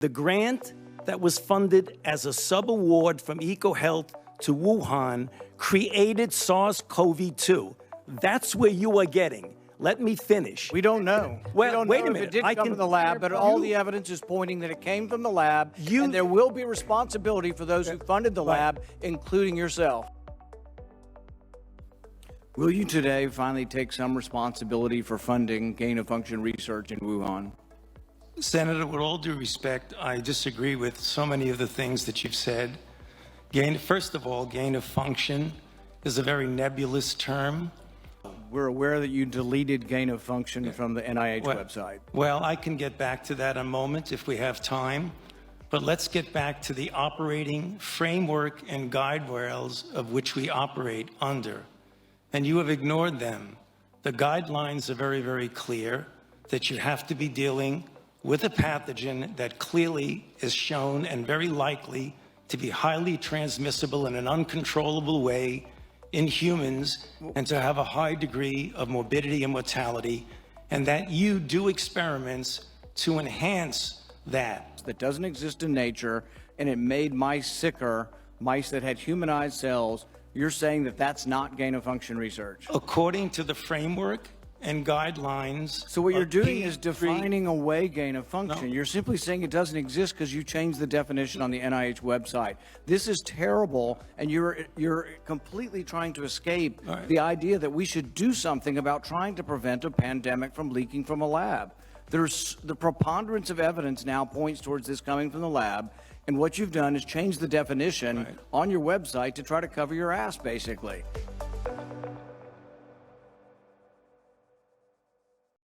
The grant that was funded as a sub-award from EcoHealth to Wuhan created SARS-CoV-2. That's where you are getting. Let me finish. We don't know. Well, we don't wait know a minute. If it did come from the lab, but all the evidence is pointing that it came from the lab, and there will be responsibility for those who funded the lab, including yourself. Will you today finally take some responsibility for funding gain-of-function research in Wuhan? Senator, with all due respect, I disagree with so many of the things that you've said. First of all, gain of function is a very nebulous term. We're aware that you deleted gain of function from the NIH website. Well, I can get back to that in a moment if we have time. But let's get back to the operating framework and guide rails of which we operate under. And you have ignored them. The guidelines are very, very clear that you have to be dealing with a pathogen that clearly is shown and very likely to be highly transmissible in an uncontrollable way in humans and to have a high degree of morbidity and mortality, and that you do experiments to enhance that. That doesn't exist in nature, and it made mice sicker, mice that had humanized cells. You're saying that that's not gain-of-function research? According to the framework and guidelines. So what you're doing is defining away gain-of-function. No. You're simply saying it doesn't exist because you changed the definition on the NIH website. This is terrible, and you're completely trying to escape the idea that we should do something about trying to prevent a pandemic from leaking from a lab. There's the preponderance of evidence now points towards this coming from the lab, and what you've done is change the definition on your website to try to cover your ass, basically.